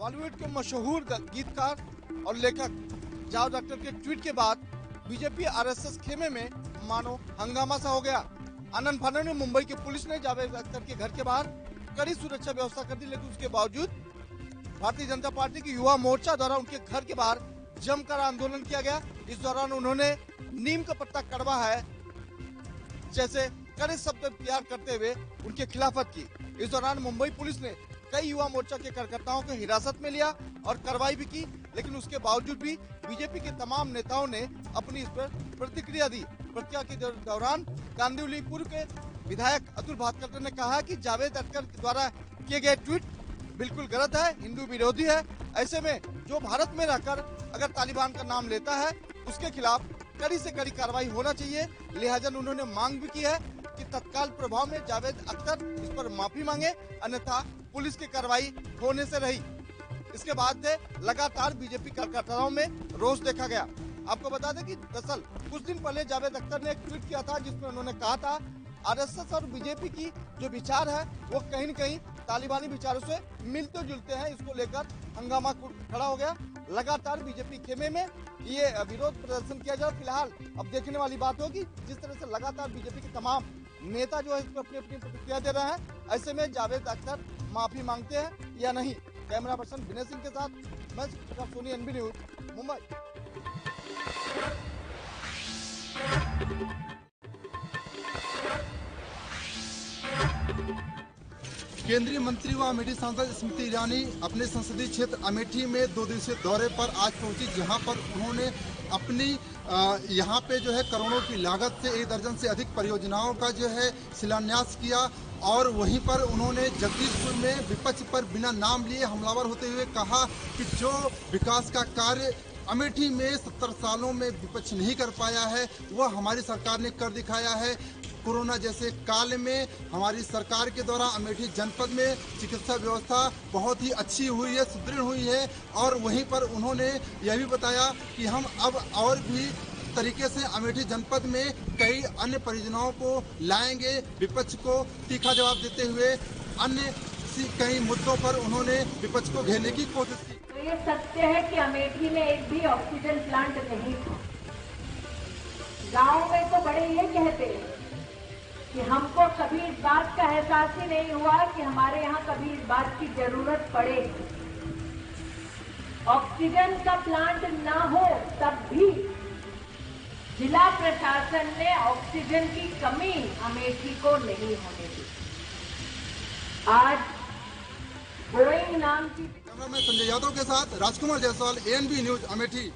बॉलीवुड के मशहूर गीतकार और लेखक जावेद अख्तर के ट्वीट के बाद बीजेपी आरएसएस खेमे में मानो हंगामा सा हो गया। आनन फानन में मुंबई की पुलिस ने जावेद अख्तर के घर के बाहर कड़ी सुरक्षा व्यवस्था कर दी, लेकिन उसके बावजूद भारतीय जनता पार्टी की युवा मोर्चा द्वारा उनके घर के बाहर जमकर आंदोलन किया गया। इस दौरान उन्होंने नीम का पत्ता कड़वा है जैसे कड़े शब्द तैयार करते हुए उनके खिलाफत की। इस दौरान मुंबई पुलिस ने कई युवा मोर्चा के कार्यकर्ताओं को हिरासत में लिया और कार्रवाई भी की, लेकिन उसके बावजूद भी बीजेपी के तमाम नेताओं ने अपनी इस पर प्रतिक्रिया दी। प्रतिक्रिया के दौरान कांदिवली पूर्व के विधायक अतुल भास्कर ने कहा कि जावेद अख्तर द्वारा किए गए ट्वीट बिल्कुल गलत है, हिंदू विरोधी है। ऐसे में जो भारत में रहकर अगर तालिबान का नाम लेता है उसके खिलाफ कड़ी से कड़ी कार्रवाई होना चाहिए। लिहाजा उन्होंने मांग भी की है कि तत्काल प्रभाव में जावेद अख्तर इस पर माफी मांगे, अन्यथा पुलिस की कार्रवाई होने से रही। इसके बाद से लगातार बीजेपी कार्यकर्ताओं में रोष देखा गया। आपको बता दें कि दरअसल कुछ दिन पहले जावेद अख्तर ने एक ट्वीट किया था जिसमें उन्होंने कहा था आरएसएस और बीजेपी की जो विचार है वो कहीं न कहीं तालिबानी विचारों से मिलते जुलते हैं। इसको लेकर हंगामा खड़ा हो गया। लगातार बीजेपी खेमे में ये विरोध प्रदर्शन किया जाए। फिलहाल अब देखने वाली बात होगी जिस तरह से लगातार बीजेपी के तमाम नेता जो है इस पर अपनी अपनी प्रतिक्रिया दे रहे हैं। ऐसे में जावेद अख्तर माफी मांगते हैं या नहीं। कैमरा पर्सन विनय सिंह के साथ मैं सोनी, एनबी न्यूज, मुंबई। केंद्रीय मंत्री व अमेठी सांसद स्मृति ईरानी अपने संसदीय क्षेत्र अमेठी में 2 दिवसीय दौरे पर आज पहुंची, जहां पर उन्होंने अपनी यहाँ पे जो है करोड़ों की लागत से 1 दर्जन से अधिक परियोजनाओं का जो है शिलान्यास किया और वहीं पर उन्होंने जगदीशपुर में विपक्ष पर बिना नाम लिए हमलावर होते हुए कहा कि जो विकास का कार्य अमेठी में 70 सालों में विपक्ष नहीं कर पाया है वह हमारी सरकार ने कर दिखाया है। कोरोना जैसे काल में हमारी सरकार के द्वारा अमेठी जनपद में चिकित्सा व्यवस्था बहुत ही अच्छी हुई है, सुदृढ़ हुई है। और वहीं पर उन्होंने यह भी बताया कि हम अब और भी तरीके से अमेठी जनपद में कई अन्य परियोजनाओं को लाएंगे। विपक्ष को तीखा जवाब देते हुए अन्य कई मुद्दों पर उन्होंने विपक्ष को घेरने की कोशिश की। तो ये सत्य है कि अमेठी में एक भी ऑक्सीजन प्लांट नहीं था। गांव में तो बड़े ये कहते हैं कि हमको कभी इस बात का एहसास ही नहीं हुआ कि हमारे यहाँ कभी इस बात की जरूरत पड़े। ऑक्सीजन का प्लांट ना हो तब भी जिला प्रशासन ने ऑक्सीजन की कमी अमेठी को नहीं होने दी। आज बोइंग नाम की। कैमरामैन संजय यादव के साथ राजकुमार जायसवाल, एएनबी न्यूज, अमेठी।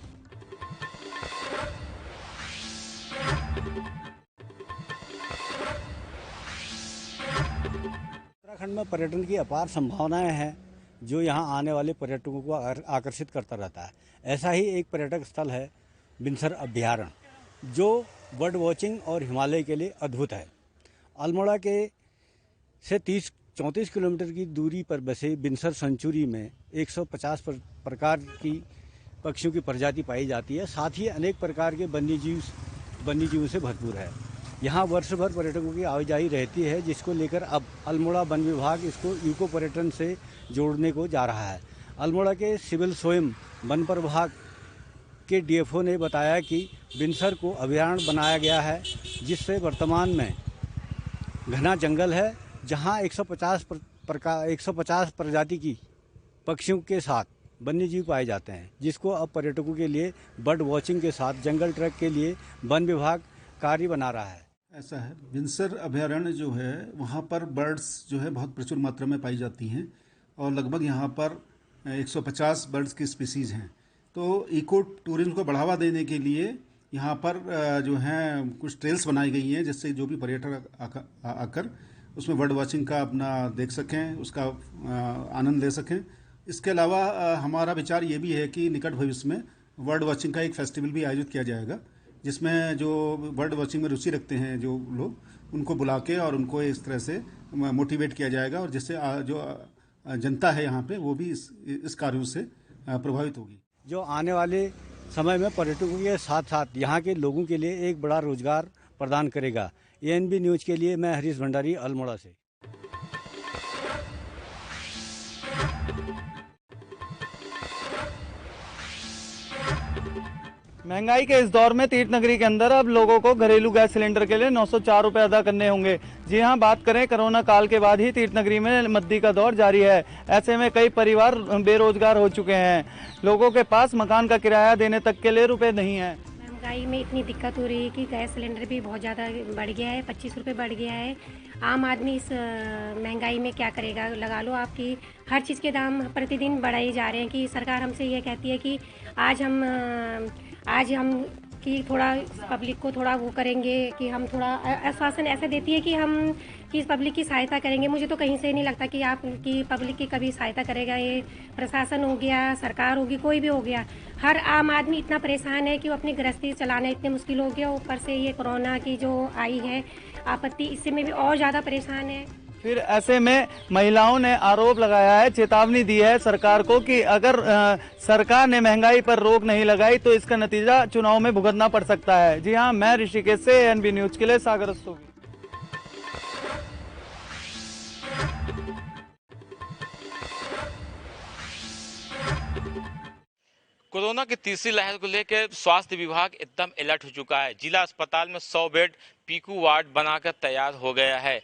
उत्तराखंड में पर्यटन की अपार संभावनाएं हैं जो यहां आने वाले पर्यटकों को आकर्षित करता रहता है। ऐसा ही एक पर्यटक स्थल है बिनसर अभ्यारण्य, जो बर्ड वॉचिंग और हिमालय के लिए अद्भुत है। अल्मोड़ा के से 34 किलोमीटर की दूरी पर बसे बिनसर सेंचुरी में 150 प्रकार की पक्षियों की प्रजाति पाई जाती है। साथ ही अनेक प्रकार के वन्यजीवों से भरपूर है। यहाँ वर्ष भर पर्यटकों की आवाजाही रहती है, जिसको लेकर अब अल्मोड़ा वन विभाग इसको इको पर्यटन से जोड़ने को जा रहा है। अल्मोड़ा के सिविल स्वयं वन प्रभाग के डीएफओ ने बताया कि बिनसर को अभयारण्य बनाया गया है, जिससे वर्तमान में घना जंगल है, जहाँ 150 प्रजाति की पक्षियों के साथ वन्यजीव पाए जाते हैं, जिसको अब पर्यटकों के लिए बर्ड वॉचिंग के साथ जंगल ट्रैक के लिए वन विभाग कार्य बना रहा है। ऐसा है, बिनसर अभयारण्य जो है वहाँ पर बर्ड्स जो है बहुत प्रचुर मात्रा में पाई जाती हैं और लगभग यहाँ पर 150 बर्ड्स की स्पीसीज़ हैं। तो इको टूरिज्म को बढ़ावा देने के लिए यहाँ पर जो है कुछ ट्रेल्स बनाई गई हैं, जिससे जो भी पर्यटक आकर उसमें बर्ड वॉचिंग का अपना देख सकें, उसका आनंद ले सकें। इसके अलावा हमारा विचार ये भी है कि निकट भविष्य में बर्ड वॉचिंग का एक फेस्टिवल भी आयोजित किया जाएगा, जिसमें जो बर्ड वॉचिंग में रुचि रखते हैं जो लोग, उनको बुला के और उनको इस तरह से मोटिवेट किया जाएगा और जिससे जो जनता है यहाँ पे वो भी इस कार्यों से प्रभावित होगी। जो आने वाले समय में पर्यटकों के साथ साथ यहाँ के लोगों के लिए एक बड़ा रोजगार प्रदान करेगा। एएनबी न्यूज के लिए मैं हरीश भंडारी, अल्मोड़ा से। महंगाई के इस दौर में तीर्थनगरी के अंदर अब लोगों को घरेलू गैस सिलेंडर के लिए 904 रुपए अदा करने होंगे। जी हां, बात करें कोरोना काल के बाद ही तीर्थनगरी में मद्दी का दौर जारी है। ऐसे में कई परिवार बेरोजगार हो चुके हैं। लोगों के पास मकान का किराया देने तक के लिए रुपए नहीं है। महंगाई में इतनी दिक्कत हो रही है कि गैस सिलेंडर भी बहुत ज़्यादा बढ़ गया है, 25 रुपये बढ़ गया है। आम आदमी इस महंगाई में क्या करेगा? लगा लो आपकी हर चीज़ के दाम प्रतिदिन बढ़ाए जा रहे हैं कि सरकार हमसे ये कहती है कि आज हम कि थोड़ा पब्लिक को थोड़ा वो करेंगे, कि हम थोड़ा आश्वासन ऐसे देती है कि इस पब्लिक की सहायता करेंगे। मुझे तो कहीं से नहीं लगता कि आप की पब्लिक की कभी सहायता करेगा। ये प्रशासन हो गया, सरकार होगी, कोई भी हो गया, हर आम आदमी इतना परेशान है कि वो अपनी गृहस्थी चलाना इतने मुश्किल हो गया। ऊपर से ये कोरोना की जो आई है आपत्ति, इससे में भी और ज़्यादा परेशान है। फिर ऐसे में महिलाओं ने आरोप लगाया है, चेतावनी दी है सरकार को कि अगर सरकार ने महंगाई पर रोक नहीं लगाई तो इसका नतीजा चुनाव में भुगतना पड़ सकता है। जी हां, मैं ऋषिकेश से एएनबी न्यूज के लिए सागर रस्तोगी। कोरोना की तीसरी लहर को लेकर स्वास्थ्य विभाग एकदम अलर्ट हो चुका है। जिला अस्पताल में 100 बेड पीकू वार्ड बनाकर तैयार हो गया है,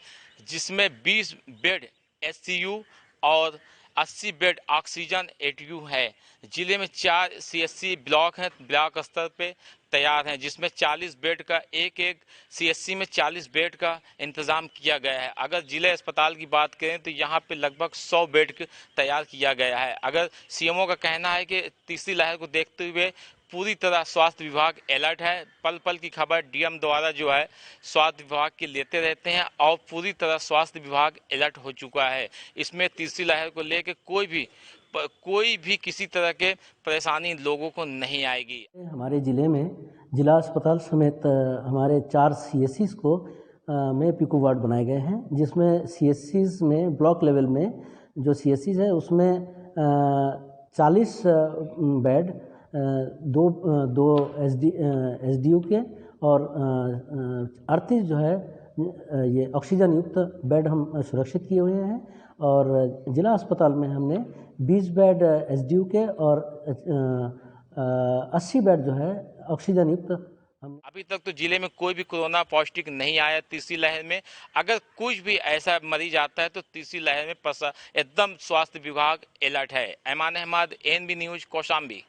जिसमें 20 बेड एचसीयू और 80 बेड ऑक्सीजन एटीयू है। जिले में 4 सीएससी ब्लॉक हैं, ब्लॉक स्तर पे तैयार हैं, जिसमें 40 बेड का एक सीएससी में 40 बेड का इंतजाम किया गया है। अगर जिले अस्पताल की बात करें तो यहाँ पे लगभग 100 बेड तैयार किया गया है। अगर सीएमओ का कहना है कि तीसरी लहर को देखते हुए पूरी तरह स्वास्थ्य विभाग अलर्ट है। पल पल की खबर डीएम द्वारा जो है स्वास्थ्य विभाग के लेते रहते हैं और पूरी तरह स्वास्थ्य विभाग अलर्ट हो चुका है। इसमें तीसरी लहर को लेकर कोई भी किसी तरह के परेशानी लोगों को नहीं आएगी। हमारे ज़िले में जिला अस्पताल समेत हमारे 4 सीएससीज को में पीकू वार्ड बनाए गए हैं, जिसमें सीएससीज में ब्लॉक लेवल में जो सीएससीज है उसमें 40 बेड दो एसडीयू के और 38 जो है ये ऑक्सीजन युक्त बेड हम सुरक्षित किए हुए हैं। और जिला अस्पताल में हमने 20 बेड एसडीयू के और 80 बेड जो है ऑक्सीजन युक्त। अभी तक तो जिले में कोई भी कोरोना पॉजिटिव नहीं आया। तीसरी लहर में अगर कुछ भी ऐसा मरीज आता है तो तीसरी लहर में एकदम स्वास्थ्य विभाग अलर्ट है। Aiman Ahmed, ANB news, Kaushambi.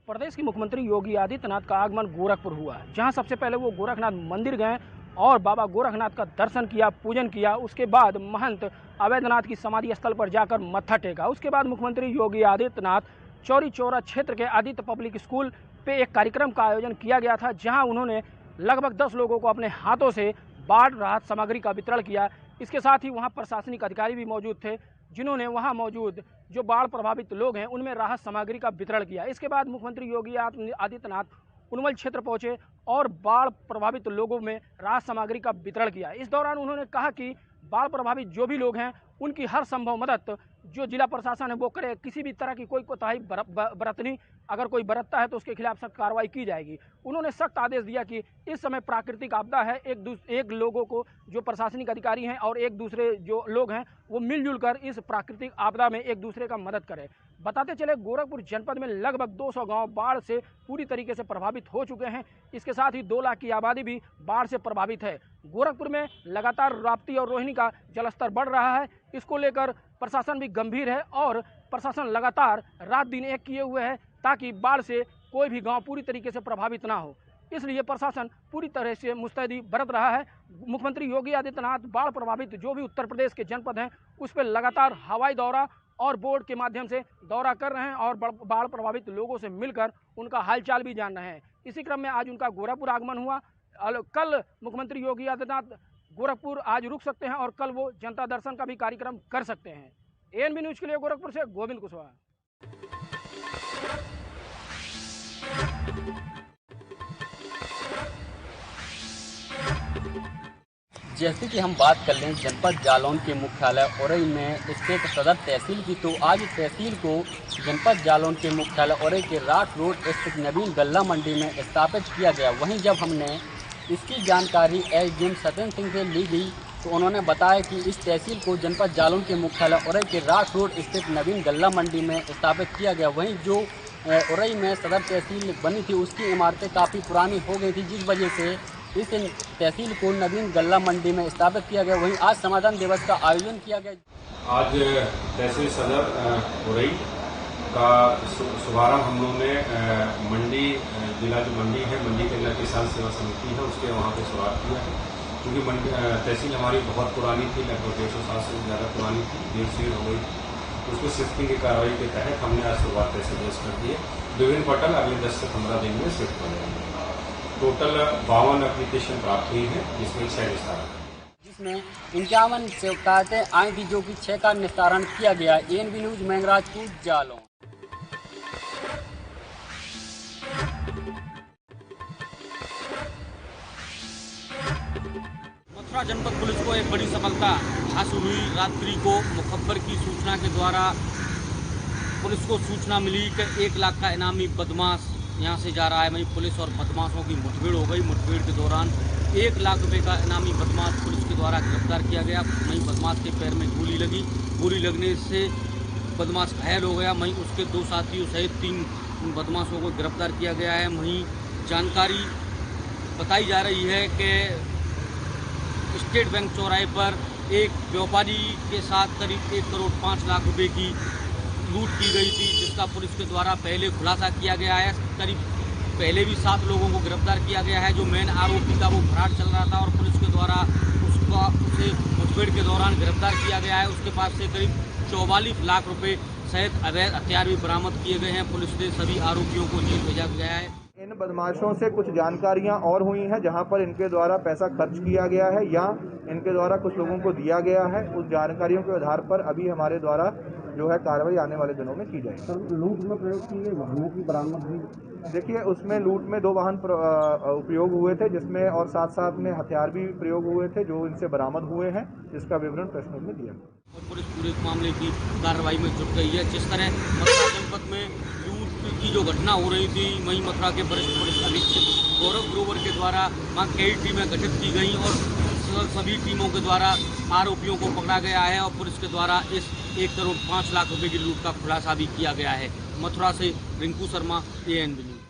प्रदेश के मुख्यमंत्री योगी आदित्यनाथ का आगमन गोरखपुर हुआ, जहां सबसे पहले वो गोरखनाथ मंदिर गए और बाबा गोरखनाथ का दर्शन किया, पूजन किया। उसके बाद महंत अवैधनाथ की समाधि स्थल पर जाकर मत्था टेका। उसके बाद मुख्यमंत्री योगी आदित्यनाथ चौरी चौरा क्षेत्र के आदित्य पब्लिक स्कूल पे एक कार्यक्रम का आयोजन किया गया था, जहां उन्होंने लगभग 10 लोगों को अपने हाथों से बाढ़ राहत सामग्री का वितरण किया। इसके साथ ही वहां प्रशासनिक अधिकारी भी मौजूद थे, जिन्होंने वहां मौजूद जो बाढ़ प्रभावित लोग हैं उनमें राहत सामग्री का वितरण किया। इसके बाद मुख्यमंत्री योगी आदित्यनाथ उनवल क्षेत्र पहुंचे और बाढ़ प्रभावित लोगों में राहत सामग्री का वितरण किया। इस दौरान उन्होंने कहा कि बाढ़ प्रभावित जो भी लोग हैं उनकी हर संभव मदद जो जिला प्रशासन है वो करे। किसी भी तरह की कोई कोताही बरतनी अगर कोई बरतता है तो उसके खिलाफ सख्त कार्रवाई की जाएगी। उन्होंने सख्त आदेश दिया कि इस समय प्राकृतिक आपदा है, एक लोगों को जो प्रशासनिक अधिकारी हैं और एक दूसरे जो लोग हैं वो मिलजुल कर इस प्राकृतिक आपदा में एक दूसरे का मदद करें। बताते चले गोरखपुर जनपद में लगभग 200 गांव बाढ़ से पूरी तरीके से प्रभावित हो चुके हैं। इसके साथ ही 2 लाख की आबादी भी बाढ़ से प्रभावित है। गोरखपुर में लगातार राप्ती और रोहिणी का जलस्तर बढ़ रहा है। इसको लेकर प्रशासन भी गंभीर है और प्रशासन लगातार रात दिन एक किए हुए है ताकि बाढ़ से कोई भी गांव पूरी तरीके से प्रभावित ना हो। इसलिए प्रशासन पूरी तरह से मुस्तैदी बरत रहा है। मुख्यमंत्री योगी आदित्यनाथ बाढ़ प्रभावित जो भी उत्तर प्रदेश के जनपद हैं उस पर लगातार हवाई दौरा और बोर्ड के माध्यम से दौरा कर रहे हैं और बाढ़ प्रभावित लोगों से मिलकर उनका हालचाल भी जान रहे हैं। इसी क्रम में आज उनका गोरखपुर आगमन हुआ। कल मुख्यमंत्री योगी आदित्यनाथ गोरखपुर आज रुक सकते हैं और कल वो जनता दर्शन का भी कार्यक्रम कर सकते हैं। एएनबी न्यूज के लिए गोरखपुर से गोविंद कुशवाहा। जैसे कि हम बात कर लें जनपद जालौन के मुख्यालय औरई में स्थित सदर तहसील की, तो आज तहसील को जनपद जालौन के मुख्यालय औरई के राठ रोड स्थित नवीन गल्ला मंडी में स्थापित किया गया। वहीं जब हमने इसकी जानकारी एसडीएम सत्येंद्र सिंह से ली गई तो उन्होंने बताया कि इस तहसील को जनपद जालौन के मुख्यालय उरई के राठ रोड स्थित नवीन गल्ला मंडी में स्थापित किया गया। वहीं जो उरई में सदर तहसील बनी थी उसकी इमारतें काफ़ी पुरानी हो गई थी, जिस वजह से इस तहसील को नवीन गल्ला मंडी में स्थापित किया गया। वहीं आज समाधान दिवस का आयोजन किया गया। आज तहसील सदर उरई का शुभारंभ हम लोगों ने मंडी जिला जो मंडी है, मंडी के जिला किसान सेवा समिति है, उसके वहाँ पे शुरुआत किया है। क्योंकि तहसील हमारी बहुत पुरानी थी, लगभग 150 साल से ज़्यादा पुरानी थी, जीर्ण हो गई थी। उसको शिफ्टिंग की कार्रवाई के तहत हमने आज शुरुआत तहसील कर दी है। विभिन्न पटल अगले 10 से 15 दिन में शिफ्ट हो जाएंगे। टोटल 52 एप्लीकेशन प्राप्त हुई है, जिसमें 6 निस्तारण, जिसमें 51 शिकायतें आई थी, जो कि 6 का निस्तारण किया गया। ANB news Mangrajpur Jalaun. मथुरा जनपद पुलिस को एक बड़ी सफलता हासिल हुई। रात्रि को मुखब्बर की सूचना के द्वारा पुलिस को सूचना मिली कि 1 लाख का इनामी बदमाश यहाँ से जा रहा है। वहीं पुलिस और बदमाशों की मुठभेड़ हो गई। मुठभेड़ के दौरान 1 लाख रुपए का इनामी बदमाश पुलिस के द्वारा गिरफ्तार किया गया। वहीं बदमाश के पैर में गोली लगी, गोली लगने से बदमाश घायल हो गया। वहीं उसके 2 साथियों सहित 3 बदमाशों को गिरफ्तार किया गया है। वहीं जानकारी बताई जा रही है कि स्टेट बैंक चौराहे पर एक व्यापारी के साथ करीब 1 करोड़ 5 लाख रुपए की लूट की गई थी, जिसका पुलिस के द्वारा पहले खुलासा किया गया है। करीब पहले भी 7 लोगों को गिरफ्तार किया गया है। जो मेन आरोपी था वो फरार चल रहा था और पुलिस के द्वारा उसे मुठभेड़ के दौरान गिरफ्तार किया गया है। उसके पास से करीब 44 लाख रुपए सहित अवैध हथियार भी बरामद किए गए हैं। पुलिस ने सभी आरोपियों को जेल भेजा गया है। इन बदमाशों से कुछ जानकारियां और हुई हैं, जहां पर इनके द्वारा पैसा खर्च किया गया है या इनके द्वारा कुछ लोगों को दिया गया है। उस जानकारियों के आधार पर अभी हमारे द्वारा जो है कार्रवाई आने वाले दिनों में की जाएगी। सर, लूट में प्रयोग किए गए वाहनों की बरामद हुई। देखिए, उसमें लूट में 2 वाहन उपयोग हुए थे, जिसमें और साथ साथ में हथियार भी प्रयोग हुए थे, जो इनसे बरामद हुए हैं, जिसका विवरण प्रेस नोट में दिया गया। और पुलिस पूरे मामले की कार्रवाई में जुट गई है। जिस तरह मथुरा जनपद में लूट की जो घटना हो रही थी, वहीं मथुरा के वरिष्ठ पुलिस अधीक्षक गौरव ग्रोवर के द्वारा वहाँ कई टीमें गठित की गई और सभी टीमों के द्वारा आरोपियों को पकड़ा गया है और पुलिस के द्वारा इस 1 करोड़ 5 लाख रुपए की लूट का खुलासा भी किया गया है। मथुरा से रिंकू शर्मा, ANB न्यूज।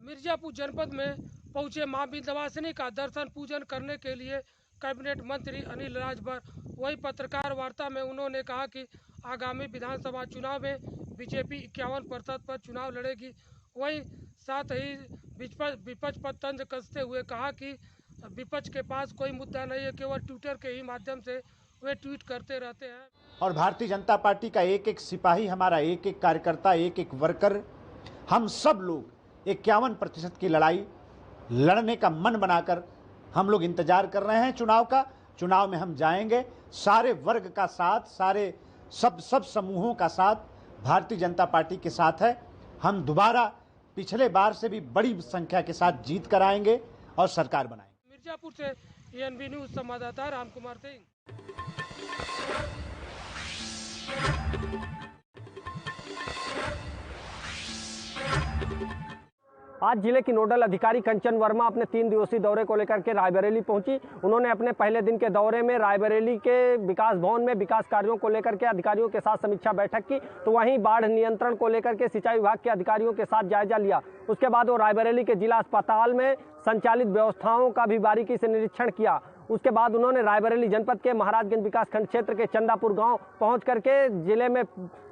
मिर्जापुर जनपद में पहुंचे मां विंध्यवासिनी का दर्शन पूजन करने के लिए कैबिनेट मंत्री अनिल राजभर। वही पत्रकार वार्ता में उन्होंने कहा कि आगामी विधानसभा चुनाव में बीजेपी 51% पर चुनाव लड़ेगी। वहीं साथ ही विपक्ष पर तंज कसते हुए कहा कि विपक्ष के पास कोई मुद्दा नहीं है, केवल ट्विटर के ही माध्यम से वे ट्वीट करते रहते हैं। और भारतीय जनता पार्टी का एक एक सिपाही, हमारा एक एक कार्यकर्ता, एक एक वर्कर, हम सब लोग 51% की लड़ाई लड़ने का मन बनाकर हम लोग इंतजार कर रहे हैं चुनाव का। चुनाव में हम जाएंगे, सारे वर्ग का साथ, सारे सब समूहों का साथ भारतीय जनता पार्टी के साथ है। हम दोबारा पिछले बार से भी बड़ी संख्या के साथ जीत कर आएंगे और सरकार बनाएंगे। मिर्जापुर से ANB न्यूज संवाददाता रामकुमार सिंह। आज जिले की नोडल अधिकारी कंचन वर्मा अपने 3 दिवसीय दौरे को लेकर के रायबरेली पहुंची। उन्होंने अपने पहले दिन के दौरे में रायबरेली के विकास भवन में विकास कार्यों को लेकर के अधिकारियों के साथ समीक्षा बैठक की, तो वहीं बाढ़ नियंत्रण को लेकर के सिंचाई विभाग के अधिकारियों के साथ जायजा लिया। उसके बाद वो रायबरेली के जिला अस्पताल में संचालित व्यवस्थाओं का भी बारीकी से निरीक्षण किया। उसके बाद उन्होंने रायबरेली जनपद के महाराजगंज विकासखंड क्षेत्र के चंदापुर गाँव पहुँच करके जिले में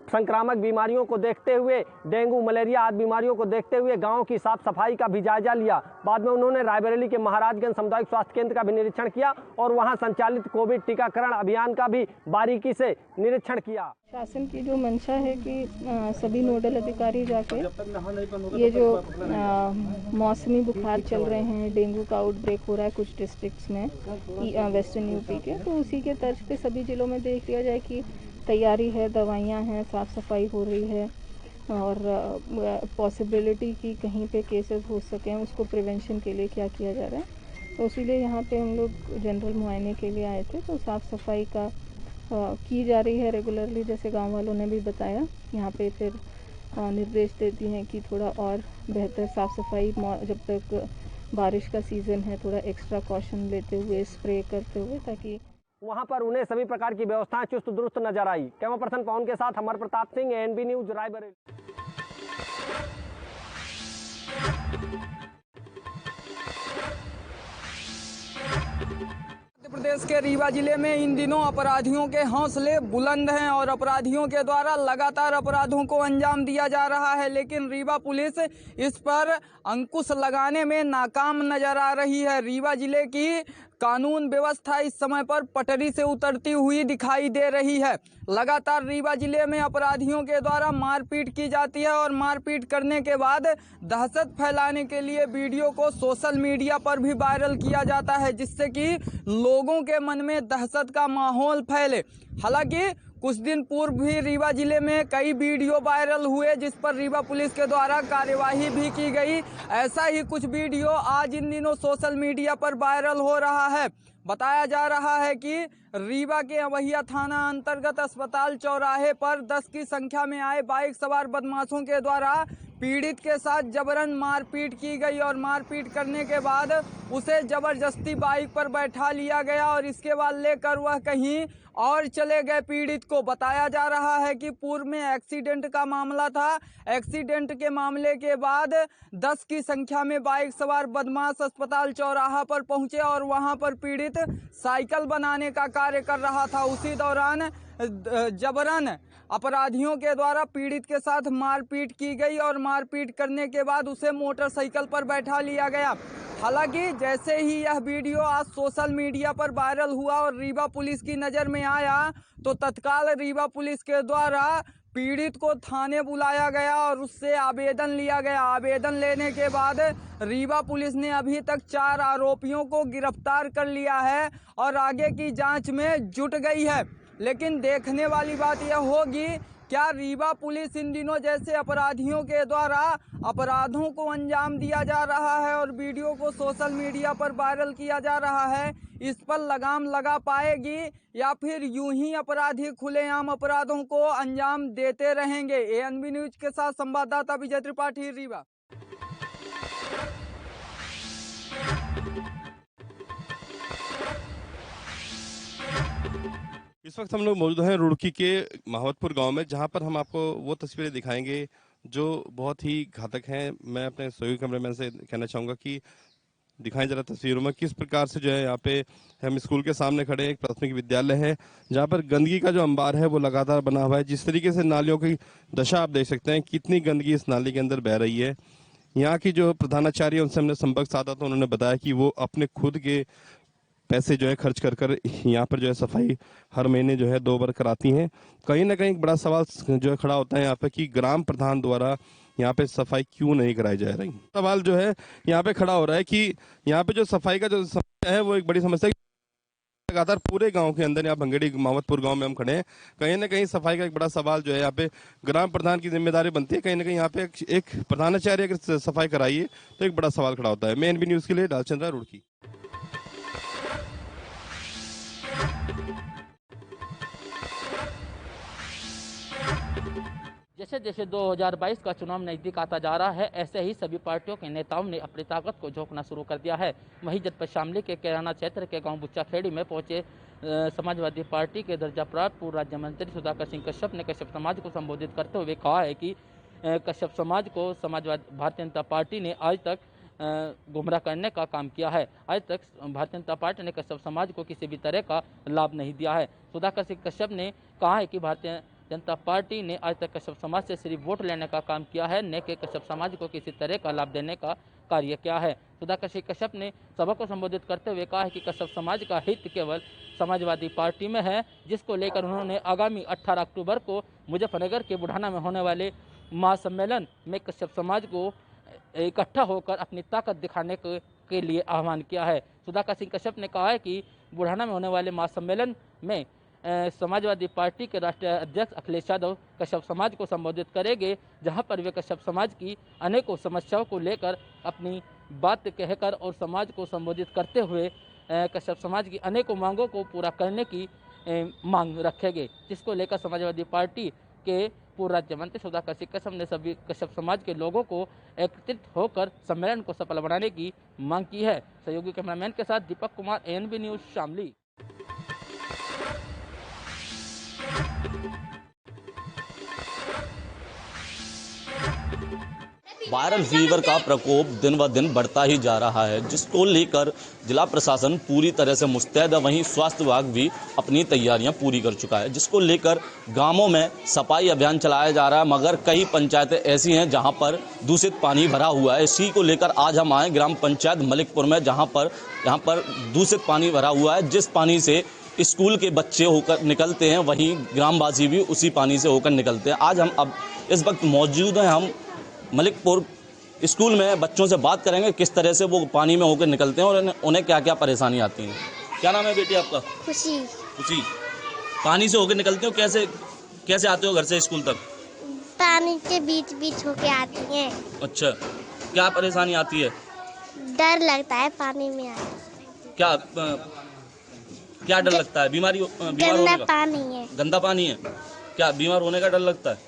संक्रामक बीमारियों को देखते हुए, डेंगू, मलेरिया आदि बीमारियों को देखते हुए गांव की साफ सफाई का भी जायजा लिया। बाद में उन्होंने रायबरेली के महाराजगंज सामुदायिक स्वास्थ्य केंद्र का भी निरीक्षण किया और वहां संचालित कोविड टीकाकरण अभियान का भी बारीकी से निरीक्षण किया। शासन की जो मंशा है कि सभी नोडल अधिकारी जाके ये जो मौसमी बुखार चल रहे हैं, डेंगू का आउटब्रेक हो रहा है कुछ डिस्ट्रिक्ट्स में वेस्टर्न यूपी के, तो उसी के तर्ज पे सभी जिलों में देख लिया जाए कि तैयारी है, दवाइयाँ हैं, साफ़ सफाई हो रही है और पॉसिबिलिटी की कहीं पे केसेस हो सकें उसको प्रिवेंशन के लिए क्या किया जा रहा है। तो इसीलिए यहाँ पे हम लोग जनरल मुआयने के लिए आए थे। तो साफ़ सफाई का की जा रही है रेगुलरली, जैसे गांव वालों ने भी बताया। यहाँ पे फिर निर्देश देती हैं कि थोड़ा और बेहतर साफ़ सफाई, जब तक बारिश का सीज़न है, थोड़ा एक्स्ट्रा कॉशन लेते हुए, स्प्रे करते हुए, ताकि वहां पर उन्हें सभी प्रकार की व्यवस्थाएं चुस्त दुरुस्त नजर आई। कैमरा पर्सन पवन के साथ अमर प्रताप सिंह, एएनबी न्यूज, रायबरेली। मध्य प्रदेश के रीवा जिले में इन दिनों अपराधियों के हौसले बुलंद हैं और अपराधियों के द्वारा लगातार अपराधों को अंजाम दिया जा रहा है, लेकिन रीवा पुलिस इस पर अंकुश लगाने में नाकाम नजर आ रही है। रीवा जिले की कानून व्यवस्था इस समय पर पटरी से उतरती हुई दिखाई दे रही है। लगातार रीवा जिले में अपराधियों के द्वारा मारपीट की जाती है और मारपीट करने के बाद दहशत फैलाने के लिए वीडियो को सोशल मीडिया पर भी वायरल किया जाता है, जिससे कि लोगों के मन में दहशत का माहौल फैले। हालांकि कुछ दिन पूर्व भी रीवा जिले में कई वीडियो वायरल हुए, जिस पर रीवा पुलिस के द्वारा कार्यवाही भी की गई। ऐसा ही कुछ वीडियो आज इन दिनों सोशल मीडिया पर वायरल हो रहा है। बताया जा रहा है कि रीवा के अवहिया थाना अंतर्गत अस्पताल चौराहे पर 10 की संख्या में आए बाइक सवार बदमाशों के द्वारा पीड़ित के साथ जबरन मारपीट की गई और मारपीट करने के बाद उसे जबरदस्ती बाइक पर बैठा लिया गया और इसके बाद लेकर वह कहीं और चले गए। पीड़ित को बताया जा रहा है कि पूर्व में एक्सीडेंट का मामला था। एक्सीडेंट के मामले के बाद 10 की संख्या में बाइक सवार बदमाश अस्पताल चौराहा पर पहुंचे और वहां पर पीड़ित साइकिल बनाने का कार्य कर रहा था। उसी दौरान जबरन अपराधियों के द्वारा पीड़ित के साथ मारपीट की गई और मारपीट करने के बाद उसे मोटरसाइकिल पर बैठा लिया गया। हालांकि जैसे ही यह वीडियो आज सोशल मीडिया पर वायरल हुआ और रीवा पुलिस की नज़र में आया, तो तत्काल रीवा पुलिस के द्वारा पीड़ित को थाने बुलाया गया और उससे आवेदन लिया गया। आवेदन लेने के बाद रीवा पुलिस ने अभी तक 4 आरोपियों को गिरफ्तार कर लिया है और आगे की जांच में जुट गई है। लेकिन देखने वाली बात यह होगी, क्या रीवा पुलिस इन दिनों जैसे अपराधियों के द्वारा अपराधों को अंजाम दिया जा रहा है और वीडियो को सोशल मीडिया पर वायरल किया जा रहा है, इस पर लगाम लगा पाएगी या फिर यूं ही अपराधी खुलेआम अपराधों को अंजाम देते रहेंगे। एएनबी न्यूज के साथ संवाददाता विजय त्रिपाठी, रीवा। इस वक्त हम लोग मौजूद हैं रुड़की के माहवतपुर गांव में, जहां पर हम आपको वो तस्वीरें दिखाएंगे जो बहुत ही घातक हैं। मैं अपने सहयोगी कैमरामैन से कहना चाहूँगा कि दिखाएं जरा तस्वीरों में किस प्रकार से जो है यहाँ पे हम स्कूल के सामने खड़े हैं। एक प्राथमिक विद्यालय है जहाँ पर गंदगी का जो अंबार है वो लगातार बना हुआ है। जिस तरीके से नालियों की दशा आप देख सकते हैं, कितनी गंदगी इस नाली के अंदर बह रही है। यहाँ की जो प्रधानाचार्य, उनसे हमने संपर्क साधा तो उन्होंने बताया कि वो अपने खुद के पैसे जो है खर्च कर यहाँ पर जो है सफाई हर महीने जो है 2 बार कराती हैं। कहीं ना कहीं एक बड़ा सवाल जो है खड़ा होता है यहाँ पे कि ग्राम प्रधान द्वारा यहाँ पे सफाई क्यों नहीं कराई जा रही। सवाल जो है यहाँ पे खड़ा हो रहा है कि यहाँ पे जो सफाई का जो समस्या है वो एक बड़ी समस्या है। लगातार पूरे गांव के अंदर, यहाँ भंगेड़ी माहवतपुर गांव में हम खड़े हैं, कहीं ना कहीं सफाई का एक बड़ा सवाल जो है यहाँ पे ग्राम प्रधान की जिम्मेदारी बनती है। कहीं ना कहीं यहाँ पे एक प्रधानाचार्य अगर सफाई कराइए तो एक बड़ा सवाल खड़ा होता है। मैं एनबी न्यूज के लिए डालचंद्रा, रुड़की। जैसे जैसे 2022 का चुनाव नज़दीक आता जा रहा है, ऐसे ही सभी पार्टियों के नेताओं ने अपनी ताकत को झोंकना शुरू कर दिया है। वहीं जनपद शामली के कैराना क्षेत्र के गांव बुच्चा खेड़ी में पहुंचे समाजवादी पार्टी के दर्जा प्राप्त पूर्व राज्य मंत्री सुधाकर सिंह कश्यप ने कश्यप समाज को संबोधित करते हुए कहा है कि कश्यप समाज को भारतीय जनता पार्टी ने आज तक गुमराह करने का काम किया है। आज तक भारतीय जनता पार्टी ने कश्यप समाज को किसी भी तरह का लाभ नहीं दिया है। सुधाकर सिंह कश्यप ने कहा है कि भारतीय जनता पार्टी ने आज तक कश्यप समाज से सिर्फ वोट लेने का काम किया है, न कि कश्यप समाज को किसी तरह का लाभ देने का कार्य किया है। सुधाकर सिंह कश्यप ने सभा को संबोधित करते हुए कहा है कि कश्यप समाज का हित केवल समाजवादी पार्टी में है, जिसको लेकर उन्होंने आगामी 18 अक्टूबर को मुजफ्फरनगर के बुढ़ाना में होने वाले महासम्मेलन में कश्यप समाज को इकट्ठा होकर अपनी ताकत दिखाने के लिए आह्वान किया है। सुधाकर सिंह कश्यप ने कहा है कि बुढ़ाना में होने वाले महासम्मेलन में समाजवादी पार्टी के राष्ट्रीय अध्यक्ष अखिलेश यादव कश्यप समाज को संबोधित करेंगे, जहां पर वे कश्यप समाज की अनेकों समस्याओं को लेकर अपनी बात कहकर और समाज को संबोधित करते हुए कश्यप समाज की अनेकों मांगों को पूरा करने की मांग रखेंगे, जिसको लेकर समाजवादी पार्टी के पूर्व राज्य मंत्री सुधाकर सिंह कश्यप ने सभी कश्यप समाज के लोगों को एकत्रित होकर सम्मेलन को सफल बनाने की मांग की है। सहयोगी कैमरामैन के साथ Deepak Kumar, ANB news, Shamli. Viral fever का प्रकोप दिन ब दिन बढ़ता ही जा रहा है, जिसको लेकर जिला प्रशासन पूरी तरह से मुस्तैद है। वहीं स्वास्थ्य विभाग भी अपनी तैयारियां पूरी कर चुका है, जिसको लेकर गांवों में सफाई अभियान चलाया जा रहा है। मगर कई पंचायतें ऐसी हैं जहां पर दूषित पानी भरा हुआ है। इसी को लेकर आज हम आए ग्राम पंचायत मलिकपुर में, जहां पर दूषित पानी भरा हुआ है। जिस पानी से स्कूल के बच्चे होकर निकलते हैं, वहीं ग्रामवासी भी उसी पानी से होकर निकलते हैं। आज हम अब इस वक्त मौजूद हैं हम मलिकपुर स्कूल में। बच्चों से बात करेंगे किस तरह से वो पानी में होकर निकलते हैं और उन्हें क्या क्या परेशानी आती है। क्या नाम है बेटी आपका? खुशी। खुशी, पानी से होकर निकलते हो, कैसे आते हो घर से स्कूल तक? पानी के बीच बीच होके आती हैं। अच्छा, क्या परेशानी आती है? डर लगता है पानी में आने। क्या डर लगता है? बीमार होने का? पानी है, गंदा पानी है। क्या बीमार होने का डर लगता है?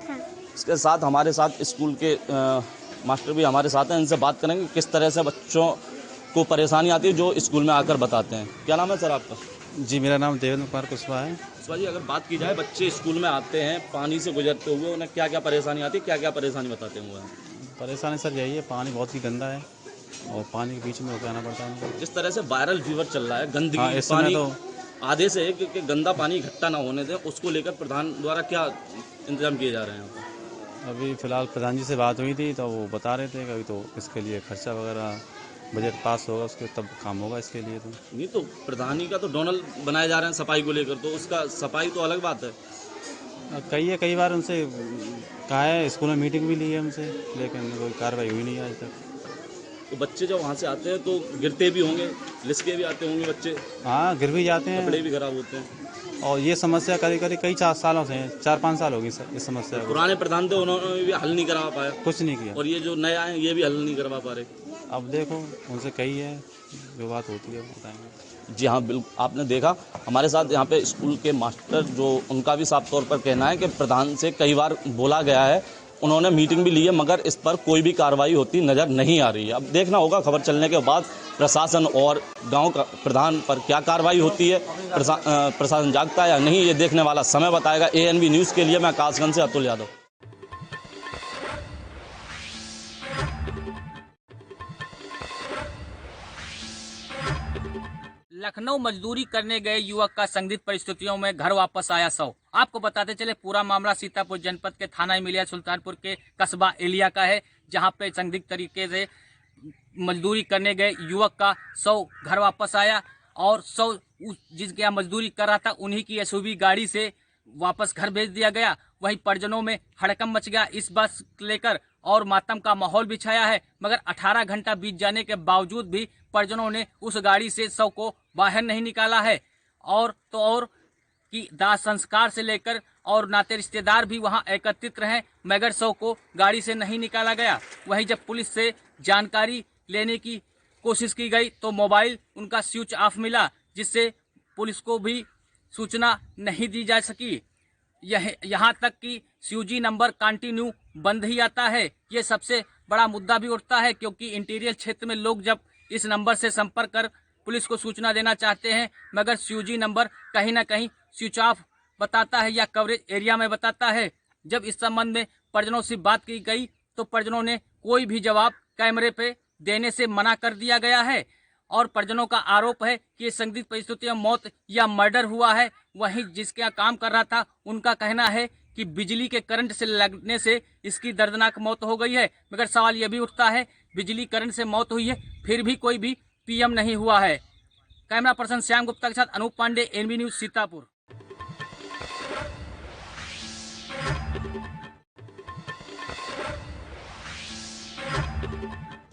हाँ। इसके साथ हमारे साथ स्कूल के मास्टर भी हमारे साथ हैं। इनसे बात करेंगे किस तरह से बच्चों को परेशानी आती है, जो स्कूल में आकर बताते हैं। क्या नाम है सर आपका? जी, मेरा नाम देवेंद्र कुमार कुशवाहा है। कुशवाहा जी, अगर बात की जाए बच्चे स्कूल में आते हैं पानी से गुजरते हुए, उन्हें क्या क्या परेशानी आती है, क्या क्या परेशानी बताते हुए? परेशानी सर यही है, पानी बहुत ही गंदा है और पानी के बीच में होकर आना पड़ता है। जिस तरह से वायरल फीवर चल रहा है, गंदगी, हाँ, इस पानी तो आधे से कि गंदा पानी इकट्ठा ना होने दें, उसको लेकर प्रधान द्वारा क्या इंतजाम किए जा रहे हैं? अभी फिलहाल प्रधान जी से बात हुई थी तो वो बता रहे थे कि अभी तो इसके लिए खर्चा वगैरह बजट पास होगा, उसके तब काम होगा इसके लिए। तो नहीं, तो प्रधानी का तो डोनल बनाए जा रहे हैं सफाई को लेकर, तो उसका सफाई तो अलग बात है। कई बार उनसे कहा है, स्कूल में मीटिंग भी ली है उनसे, लेकिन कोई कार्रवाई हुई नहीं है आज तक। तो बच्चे जब वहाँ से आते हैं तो गिरते भी होंगे, लिसके भी आते होंगे बच्चे? हाँ, गिर भी जाते हैं, कपड़े भी खराब होते हैं। और ये समस्या कई 4 सालों से है, 4-5 साल होगी सर इस समस्या को। पुराने प्रधान थे, उन्होंने भी हल नहीं करवा पाया, कुछ नहीं किया। और ये जो नए आए ये भी हल नहीं करवा पा रहे। अब देखो, उनसे कही है, जो बात होती है बताएंगे। जी हाँ, बिल्कुल आपने देखा। हमारे साथ यहाँ पे स्कूल के मास्टर, जो उनका भी साफ तौर पर कहना है कि प्रधान से कई बार बोला गया है, उन्होंने मीटिंग भी ली है, मगर इस पर कोई भी कार्रवाई होती नज़र नहीं आ रही है। अब देखना होगा खबर चलने के बाद प्रशासन और गांव का प्रधान पर क्या कार्रवाई होती है, प्रशासन जागता है या नहीं, ये देखने वाला समय बताएगा। ANB न्यूज़ के लिए मैं कासगंज से अतुल यादव। लखनऊ मजदूरी करने गए युवक का संदिग्ध परिस्थितियों में घर वापस आया शव। आपको बताते चले, पूरा मामला सीतापुर जनपद के थाना इमिलिया सुल्तानपुर के कस्बा एलिया का है, जहां पे संदिग्ध तरीके से मजदूरी करने गए युवक का शव घर वापस आया और शव जिसके यहाँ मजदूरी कर रहा था उन्हीं की SUV गाड़ी से वापस घर भेज दिया गया। वहीं परिजनों में हड़कंप मच गया इस बात लेकर और मातम का माहौल भी छाया है। मगर 18 घंटा बीत जाने के बावजूद भी परिजनों ने उस गाड़ी से शव को बाहर नहीं निकाला है। और कि दाह संस्कार से लेकर और नाते रिश्तेदार भी वहां एकत्रित रहे, मगर शव को गाड़ी से नहीं निकाला गया। वहीं जब पुलिस से जानकारी लेने की कोशिश की गई तो मोबाइल उनका स्विच ऑफ मिला, जिससे पुलिस को भी सूचना नहीं दी जा सकी। यहाँ तक कि CUG नंबर कंटिन्यू बंद ही आता है। ये सबसे बड़ा मुद्दा भी उठता है, क्योंकि इंटीरियर क्षेत्र में लोग जब इस नंबर से संपर्क कर पुलिस को सूचना देना चाहते हैं, मगर CUG नंबर कहीं ना कहीं स्विच ऑफ बताता है या कवरेज एरिया में बताता है। जब इस संबंध में परिजनों से बात की गई तो परिजनों ने कोई भी जवाब कैमरे पे देने से मना कर दिया गया है और परिजनों का आरोप है कि ये संदिग्ध परिस्थितियों में मौत या मर्डर हुआ है। वहीं जिसके यहाँ काम कर रहा था उनका कहना है कि बिजली के करंट से लगने से इसकी दर्दनाक मौत हो गई है। मगर सवाल ये भी उठता है, बिजली करंट से मौत हुई है फिर भी कोई भी PM नहीं हुआ है। कैमरा पर्सन श्याम गुप्ता के साथ अनूप पांडे, ANB न्यूज सीतापुर।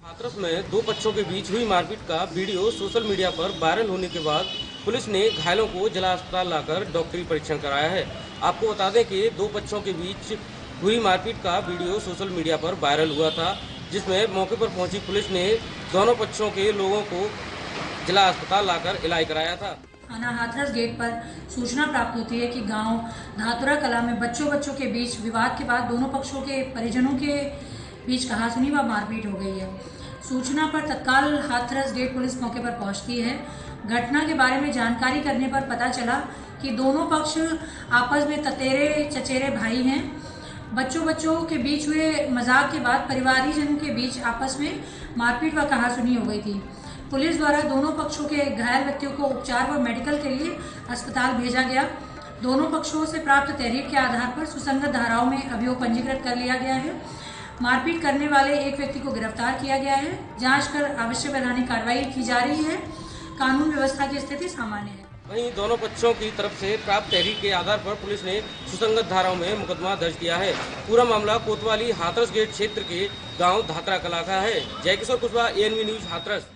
हाथरस में 2 बच्चों के बीच हुई मारपीट का वीडियो सोशल मीडिया पर वायरल होने के बाद पुलिस ने घायलों को जिला अस्पताल लाकर डॉक्टरी परीक्षण कराया है। आपको बता दें कि 2 बच्चों के बीच हुई मारपीट का वीडियो सोशल मीडिया पर वायरल हुआ था, जिसमें मौके पर पहुंची पुलिस ने दोनों पक्षों के लोगों को जिला अस्पताल लाकर इलाज कराया था। थाना हाथरस गेट पर सूचना प्राप्त होती है कि गांव धातुरा कला में बच्चों के बीच विवाद के बाद दोनों पक्षों के परिजनों के बीच कहासुनी व मारपीट हो गई है। सूचना पर तत्काल हाथरस गेट पुलिस मौके पर पहुंचती है। घटना के बारे में जानकारी करने पर पता चला कि दोनों पक्ष आपस में ततेरे चचेरे भाई हैं। बच्चों के बीच हुए मजाक के बाद परिवारजनों के बीच आपस में मारपीट व कहासुनी हो गई थी। पुलिस द्वारा दोनों पक्षों के घायल व्यक्तियों को उपचार व मेडिकल के लिए अस्पताल भेजा गया। दोनों पक्षों से प्राप्त तहरीर के आधार पर सुसंगत धाराओं में अभियोग पंजीकृत कर लिया गया है। मारपीट करने वाले एक व्यक्ति को गिरफ्तार किया गया है। जांच कर आवश्यक वैधानिक कार्रवाई की जा रही है। कानून व्यवस्था की स्थिति सामान्य है। वहीं दोनों पक्षों की तरफ से प्राप्त तहरीर के आधार पर पुलिस ने सुसंगत धाराओं में मुकदमा दर्ज किया है। पूरा मामला कोतवाली हाथरस गेट क्षेत्र के गांव धातरा कला का है। Jaikishore Kushwaha, ANV news, Hathras.